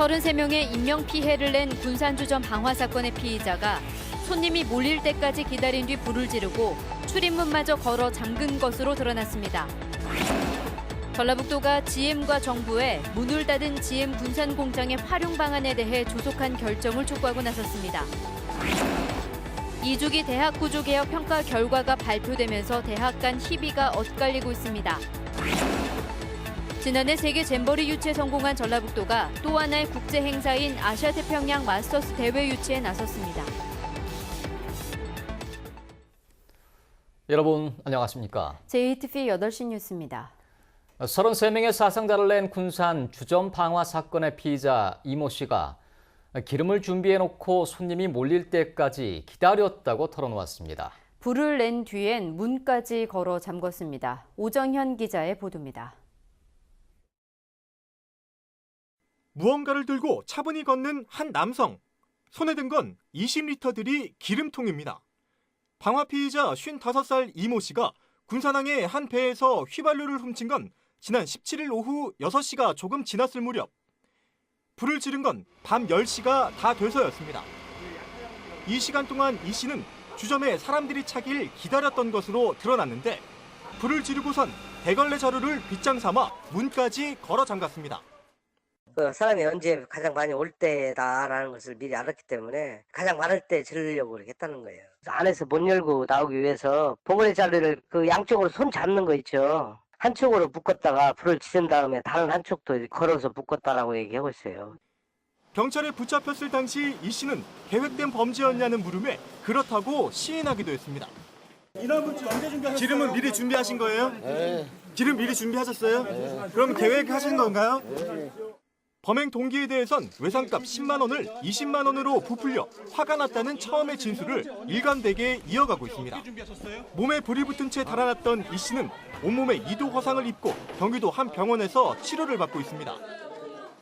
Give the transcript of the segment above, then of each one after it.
33명의 인명피해를 낸 군산주점 방화 사건의 피의자가 손님이 몰릴 때까지 기다린 뒤 불을 지르고 출입문마저 걸어 잠근 것으로 드러났습니다. 전라북도가 GM과 정부에 문을 닫은 GM 군산 공장의 활용 방안에 대해 조속한 결정을 촉구하고 나섰습니다. 2주기 대학 구조 개혁 평가 결과가 발표되면서 대학 간 희비가 엇갈리고 있습니다. 지난해 세계 잼버리 유치에 성공한 전라북도가 또 하나의 국제 행사인 아시아태평양 마스터스 대회 유치에 나섰습니다. 여러분 안녕하십니까? JTV 8시 뉴스입니다. 33명의 사상자를 낸 군산 주점 방화 사건의 피의자 이모 씨가 기름을 준비해놓고 손님이 몰릴 때까지 기다렸다고 털어놓았습니다. 불을 낸 뒤엔 문까지 걸어 잠궜습니다. 오정현 기자의 보도입니다. 무언가를 들고 차분히 걷는 한 남성. 손에 든 건 20리터들이 기름통입니다. 방화 피의자 55살 이모 씨가 군산항의 한 배에서 휘발유를 훔친 건 지난 17일 오후 6시가 조금 지났을 무렵. 불을 지른 건 밤 10시가 다 돼서였습니다. 이 시간 동안 이 씨는 주점에 사람들이 차길 기다렸던 것으로 드러났는데 불을 지르고선 대걸레 자루를 빗장 삼아 문까지 걸어 잠갔습니다. 사람이 언제 가장 많이 올 때다라는 것을 미리 알았기 때문에 가장 많을 때 지르려고 그렇게 했다는 거예요. 안에서 못 열고 나오기 위해서 봉고리 자루를 그 양쪽으로 손 잡는 거 있죠. 한쪽으로 묶었다가 불을 지른 다음에 다른 한쪽도 걸어서 묶었다라고 얘기하고 있어요. 경찰에 붙잡혔을 당시 이 씨는 계획된 범죄였냐는 물음에 그렇다고 시인하기도 했습니다. 기름은 미리 준비하신 거예요? 네. 기름 미리 준비하셨어요? 네. 그럼 계획하신 건가요? 네. 범행 동기에 대해선 외상값 10만 원을 20만 원으로 부풀려 화가 났다는 처음의 진술을 일관되게 이어가고 있습니다. 몸에 불이 붙은 채 달아났던 이 씨는 온몸에 2도 화상을 입고 경기도 한 병원에서 치료를 받고 있습니다.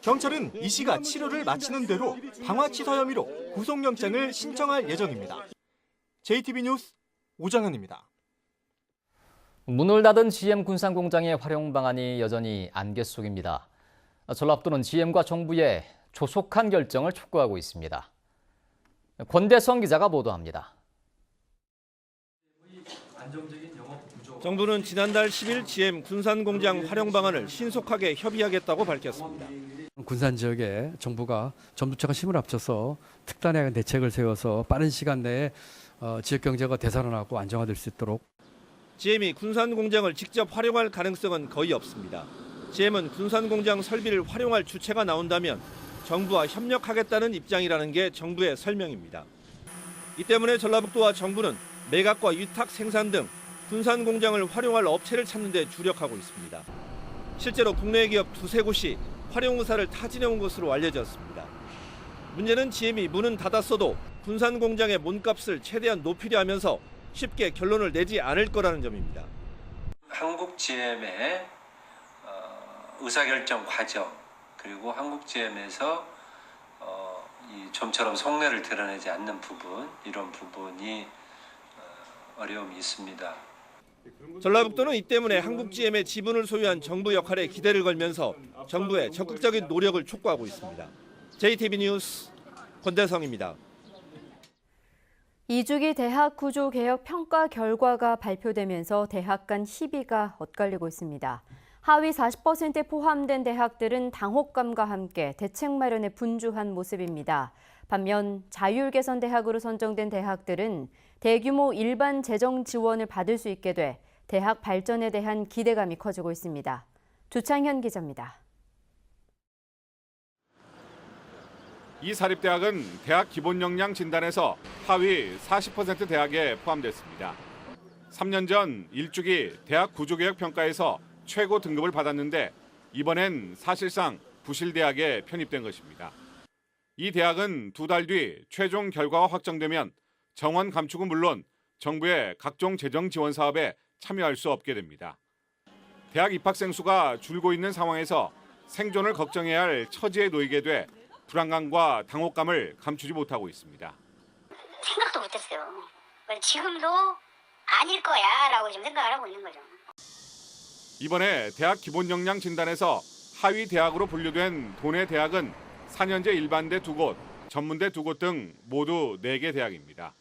경찰은 이 씨가 치료를 마치는 대로 방화치사 혐의로 구속영장을 신청할 예정입니다. JTB 뉴스 오장현입니다. 문을 닫은 GM 군산 공장의 활용 방안이 여전히 안개 속입니다. 전라북도는 GM과 정부의 조속한 결정을 촉구하고 있습니다. 권대성 기자가 보도합니다. 정부는 지난달 10일 GM 군산 공장 활용 방안을 신속하게 협의하겠다고 밝혔습니다. 군산 지역에 정부가 전부처가 힘을 합쳐서 특단의 대책을 세워서 빠른 시간 내에 지역 경제가 되살아나고 안정화될 수 있도록. GM이 군산 공장을 직접 활용할 가능성은 거의 없습니다. GM은 군산 공장 설비를 활용할 주체가 나온다면 정부와 협력하겠다는 입장이라는 게 정부의 설명입니다. 이 때문에 전라북도와 정부는 매각과 위탁 생산 등 군산 공장을 활용할 업체를 찾는 데 주력하고 있습니다. 실제로 국내 기업 두세 곳이 활용 의사를 타진해 온 것으로 알려졌습니다. 문제는 GM이 문은 닫았어도 군산 공장의 몸값을 최대한 높이려 하면서 쉽게 결론을 내지 않을 거라는 점입니다. 한국 GM의 의사결정 과정 그리고 한국 GM에서 좀처럼 속내를 드러내지 않는 부분 이런 부분이 어려움이 있습니다. 전라북도는 이 때문에 한국 GM의 지분을 소유한 정부 역할에 기대를 걸면서 정부의 적극적인 노력을 촉구하고 있습니다. JTB 뉴스 권대성입니다. 2주기 대학 구조 개혁 평가 결과가 발표되면서 대학 간 희비가 엇갈리고 있습니다. 하위 40%에 포함된 대학들은 당혹감과 함께 대책 마련에 분주한 모습입니다. 반면 자율개선대학으로 선정된 대학들은 대규모 일반 재정 지원을 받을 수 있게 돼 대학 발전에 대한 기대감이 커지고 있습니다. 조창현 기자입니다. 이 사립대학은 대학 기본 역량 진단에서 하위 40% 대학에 포함됐습니다. 3년 전 1주기 대학 구조개혁 평가에서 최고 등급을 받았는데 이번엔 사실상 부실대학에 편입된 것입니다. 이 대학은 2달 뒤 최종 결과가 확정되면 정원 감축은 물론 정부의 각종 재정 지원 사업에 참여할 수 없게 됩니다. 대학 입학생 수가 줄고 있는 상황에서 생존을 걱정해야 할 처지에 놓이게 돼 불안감과 당혹감을 감추지 못하고 있습니다. 생각도 못했어요. 지금도 아닐 거야 라고 지금 생각을 하고 있는 거죠. 이번에 대학 기본 역량 진단에서 하위 대학으로 분류된 도내 대학은 4년제 일반대 2곳, 전문대 2곳 등 모두 4개 대학입니다.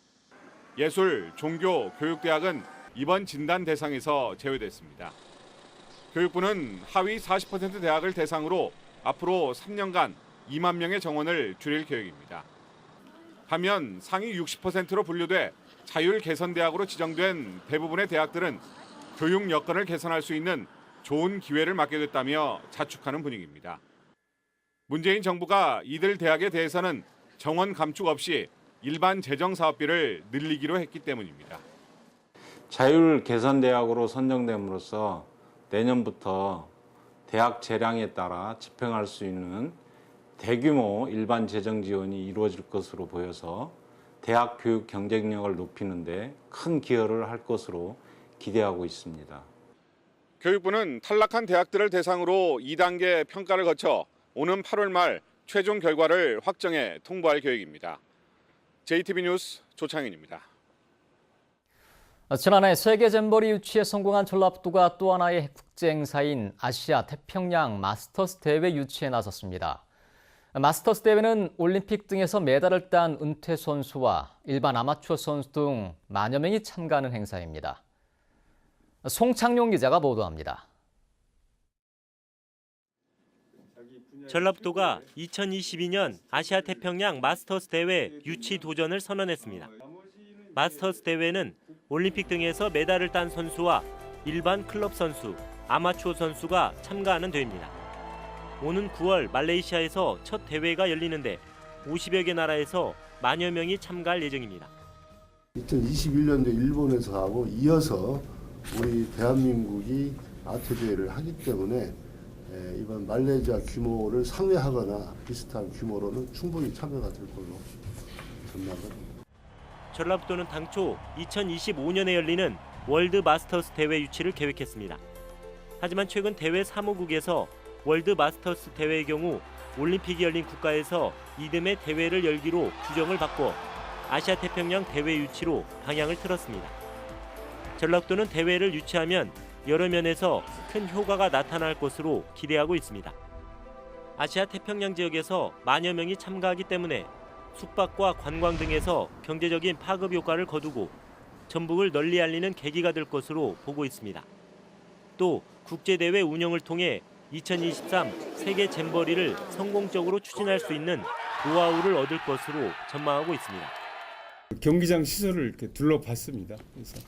예술, 종교, 교육대학은 이번 진단 대상에서 제외됐습니다. 교육부는 하위 40% 대학을 대상으로 앞으로 3년간 2만 명의 정원을 줄일 계획입니다. 반면 상위 60%로 분류돼 자율 개선 대학으로 지정된 대부분의 대학들은 교육 여건을 개선할 수 있는 좋은 기회를 맞게 됐다며 자축하는 분위기입니다. 문재인 정부가 이들 대학에 대해서는 정원 감축 없이 일반 재정 사업비를 늘리기로 했기 때문입니다. 자율 개선 대학으로 선정됨으로써 내년부터 대학 재량에 따라 집행할 수 있는 대규모 일반 재정 지원이 이루어질 것으로 보여서 대학 교육 경쟁력을 높이는 데 큰 기여를 할 것으로 기대하고 있습니다. 교육부는 탈락한 대학들을 대상으로 2단계 평가를 거쳐 오는 8월 말 최종 결과를 확정해 통보할 계획입니다. JTB 뉴스 조창현입니다. 지난해 세계 잼버리 유치에 성공한 전라북도가 또 하나의 국제 행사인 아시아 태평양 마스터스 대회 유치에 나섰습니다. 마스터스 대회는 올림픽 등에서 메달을 딴 은퇴 선수와 일반 아마추어 선수 등 만여 명이 참가하는 행사입니다. 송창용 기자가 보도합니다. 전라북도가 2022년 아시아 태평양 마스터스 대회 유치 도전을 선언했습니다. 마스터스 대회는 올림픽 등에서 메달을 딴 선수와 일반 클럽 선수, 아마추어 선수가 참가하는 대회입니다. 오는 9월 말레이시아에서 첫 대회가 열리는데 50여 개 나라에서 만여 명이 참가할 예정입니다. 2021년도 일본에서 하고 이어서 우리 대한민국이 아태 대회를 하기 때문에 이번 말레이시아 규모를 상회하거나 비슷한 규모로는 충분히 참여가 될 걸로 전망합니다. 전라북도는 당초 2025년에 열리는 월드 마스터스 대회 유치를 계획했습니다. 하지만 최근 대회 사무국에서 월드 마스터스 대회의 경우 올림픽이 열린 국가에서 이듬해 대회를 열기로 규정을 바꿔 아시아 태평양 대회 유치로 방향을 틀었습니다. 전라북도는 대회를 유치하면 여러 면에서 큰 효과가 나타날 것으로 기대하고 있습니다. 아시아 태평양 지역에서 만여 명이 참가하기 때문에 숙박과 관광 등에서 경제적인 파급 효과를 거두고 전북을 널리 알리는 계기가 될 것으로 보고 있습니다. 또 국제대회 운영을 통해 2023 세계 잼버리를 성공적으로 추진할 수 있는 노하우를 얻을 것으로 전망하고 있습니다. 경기장 시설을 이렇게 둘러봤습니다. 그래서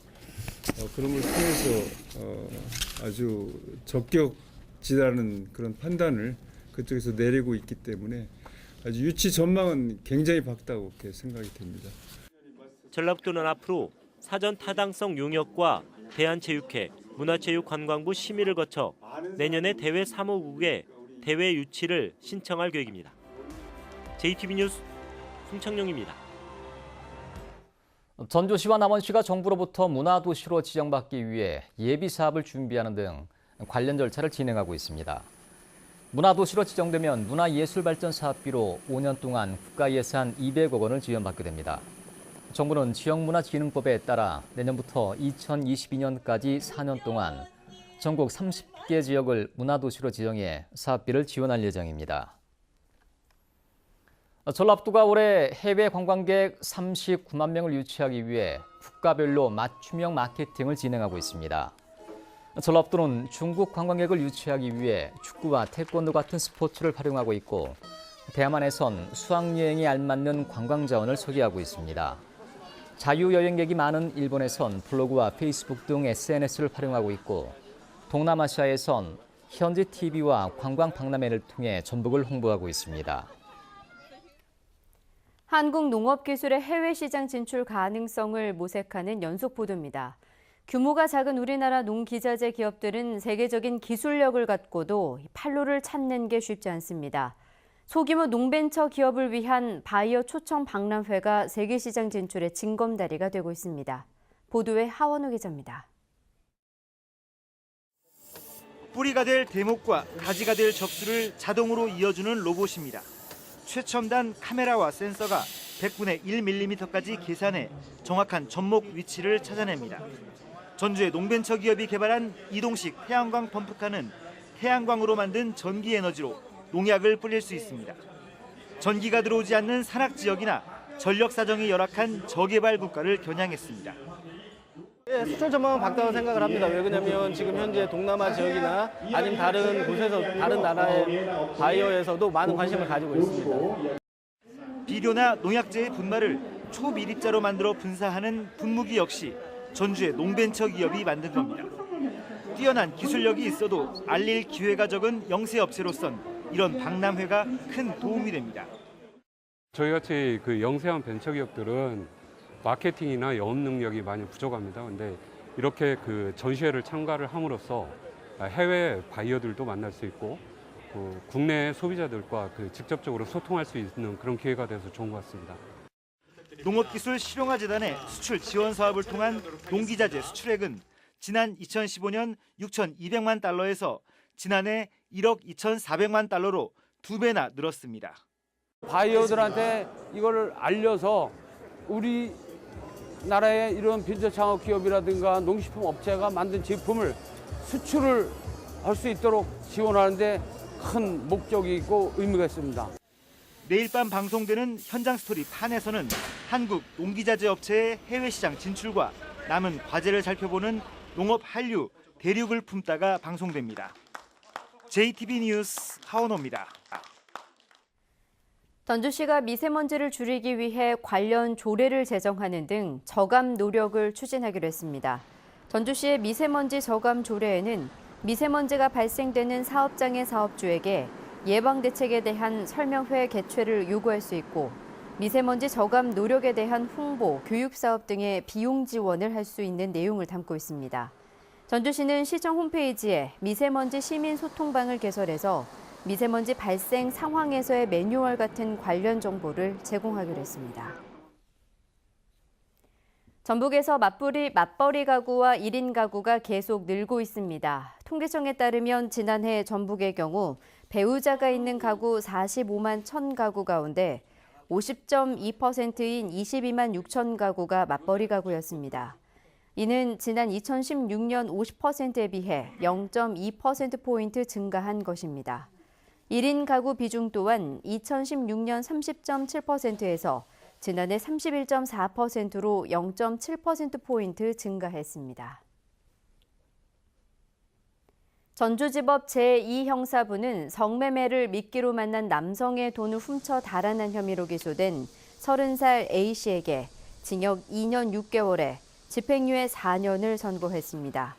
그런 걸 통해서 아주 적격지라는 그런 판단을 그쪽에서 내리고 있기 때문에 아주 유치 전망은 굉장히 밝다고 이렇게 생각이 됩니다. 전라북도는 앞으로 사전 타당성 용역과 대한체육회, 문화체육관광부 심의를 거쳐 내년에 대회 사무국에 대회 유치를 신청할 계획입니다. JTB 뉴스 송창용입니다. 전주시와 남원시가 정부로부터 문화도시로 지정받기 위해 예비사업을 준비하는 등 관련 절차를 진행하고 있습니다. 문화도시로 지정되면 문화예술발전 사업비로 5년 동안 국가예산 200억 원을 지원받게 됩니다. 정부는 지역문화진흥법에 따라 내년부터 2022년까지 4년 동안 전국 30개 지역을 문화도시로 지정해 사업비를 지원할 예정입니다. 전라북도가 올해 해외 관광객 39만 명을 유치하기 위해 국가별로 맞춤형 마케팅을 진행하고 있습니다. 전라북도는 중국 관광객을 유치하기 위해 축구와 태권도 같은 스포츠를 활용하고 있고 대만에선 수학여행에 알맞는 관광 자원을 소개하고 있습니다. 자유여행객이 많은 일본에선 블로그와 페이스북 등 SNS를 활용하고 있고 동남아시아에선 현지 TV와 관광 박람회를 통해 전북을 홍보하고 있습니다. 한국 농업기술의 해외 시장 진출 가능성을 모색하는 연속 보도입니다. 규모가 작은 우리나라 농기자재 기업들은 세계적인 기술력을 갖고도 판로를 찾는 게 쉽지 않습니다. 소규모 농벤처 기업을 위한 바이어 초청 박람회가 세계 시장 진출의 징검다리가 되고 있습니다. 보도에 하원우 기자입니다. 뿌리가 될 대목과 가지가 될 적수를 자동으로 이어주는 로봇입니다. 최첨단 카메라와 센서가 100분의 1mm까지 계산해 정확한 접목 위치를 찾아냅니다. 전주의 농벤처 기업이 개발한 이동식 태양광 펌프카는 태양광으로 만든 전기 에너지로 농약을 뿌릴 수 있습니다. 전기가 들어오지 않는 산악 지역이나 전력 사정이 열악한 저개발 국가를 겨냥했습니다. 수출 전망은 밝다고 생각을 합니다. 왜 그러냐면 지금 현재 동남아 지역이나 아니면 다른 곳에서 다른 나라의 바이어에서도 많은 관심을 가지고 있습니다. 비료나 농약제의 분말을 초미립자로 만들어 분사하는 분무기 역시 전주의 농벤처 기업이 만든 겁니다. 뛰어난 기술력이 있어도 알릴 기회가 적은 영세업체로선 이런 박람회가 큰 도움이 됩니다. 저희같이 그 영세한 벤처기업들은 마케팅이나 영업 능력이 많이 부족합니다. 근데 이렇게 그 전시회를 참가를 함으로써 해외 바이어들도 만날 수 있고 국내 소비자들과 직접적으로 소통할 수 있는 그런 기회가 돼서 좋은 것 같습니다. 농업기술 실용화재단의 수출 지원 사업을 통한 농기자재 수출액은 지난 2015년 6,200만 달러에서 지난해 1억 2,400만 달러로 2배나 늘었습니다. 바이어들한테 이걸 알려서 우리나라의 이런 벤처창업 기업이라든가 농식품 업체가 만든 제품을 수출을 할 수 있도록 지원하는데 큰 목적이 있고 의미가 있습니다. 내일 밤 방송되는 현장 스토리 판에서는 한국 농기자재 업체의 해외 시장 진출과 남은 과제를 살펴보는 농업 한류 대륙을 품다가 방송됩니다. JTB 뉴스 하원호입니다. 전주시가 미세먼지를 줄이기 위해 관련 조례를 제정하는 등 저감 노력을 추진하기로 했습니다. 전주시의 미세먼지 저감 조례에는 미세먼지가 발생되는 사업장의 사업주에게 예방대책에 대한 설명회 개최를 요구할 수 있고 미세먼지 저감 노력에 대한 홍보, 교육 사업 등의 비용 지원을 할 수 있는 내용을 담고 있습니다. 전주시는 시청 홈페이지에 미세먼지 시민 소통방을 개설해서 미세먼지 발생 상황에서의 매뉴얼 같은 관련 정보를 제공하기로 했습니다. 전북에서 맞벌이 가구와 1인 가구가 계속 늘고 있습니다. 통계청에 따르면 지난해 전북의 경우 배우자가 있는 가구 45만 1천 가구 가운데 50.2%인 22만 6천 가구가 맞벌이 가구였습니다. 이는 지난 2016년 50%에 비해 0.2%포인트 증가한 것입니다. 1인 가구 비중 또한 2016년 30.7%에서 지난해 31.4%로 0.7%포인트 증가했습니다. 전주지법 제2형사부는 성매매를 미끼로 만난 남성의 돈을 훔쳐 달아난 혐의로 기소된 30살 A씨에게 징역 2년 6개월에 집행유예 4년을 선고했습니다.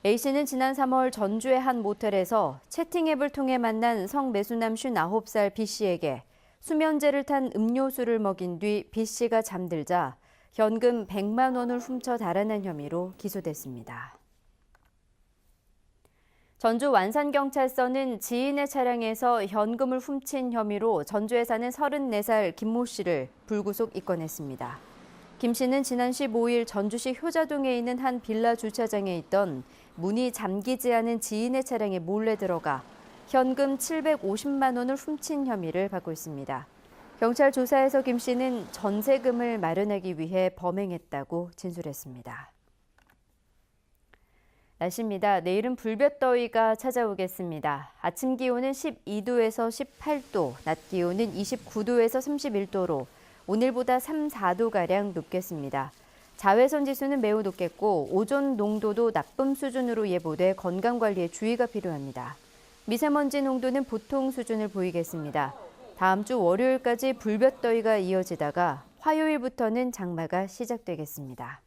A씨는 지난 3월 전주의 한 모텔에서 채팅앱을 통해 만난 성매수남 59살 B씨에게 수면제를 탄 음료수를 먹인 뒤 B씨가 잠들자 현금 100만 원을 훔쳐 달아난 혐의로 기소됐습니다. 전주 완산경찰서는 지인의 차량에서 현금을 훔친 혐의로 전주에 사는 34살 김모 씨를 불구속 입건했습니다. 김 씨는 지난 15일 전주시 효자동에 있는 한 빌라 주차장에 있던 문이 잠기지 않은 지인의 차량에 몰래 들어가 현금 750만 원을 훔친 혐의를 받고 있습니다. 경찰 조사에서 김 씨는 전세금을 마련하기 위해 범행했다고 진술했습니다. 날씨입니다. 내일은 불볕더위가 찾아오겠습니다. 아침 기온은 12도에서 18도, 낮 기온은 29도에서 31도로 오늘보다 3, 4도가량 높겠습니다. 자외선 지수는 매우 높겠고 오존 농도도 나쁨 수준으로 예보돼 건강관리에 주의가 필요합니다. 미세먼지 농도는 보통 수준을 보이겠습니다. 다음 주 월요일까지 불볕더위가 이어지다가 화요일부터는 장마가 시작되겠습니다.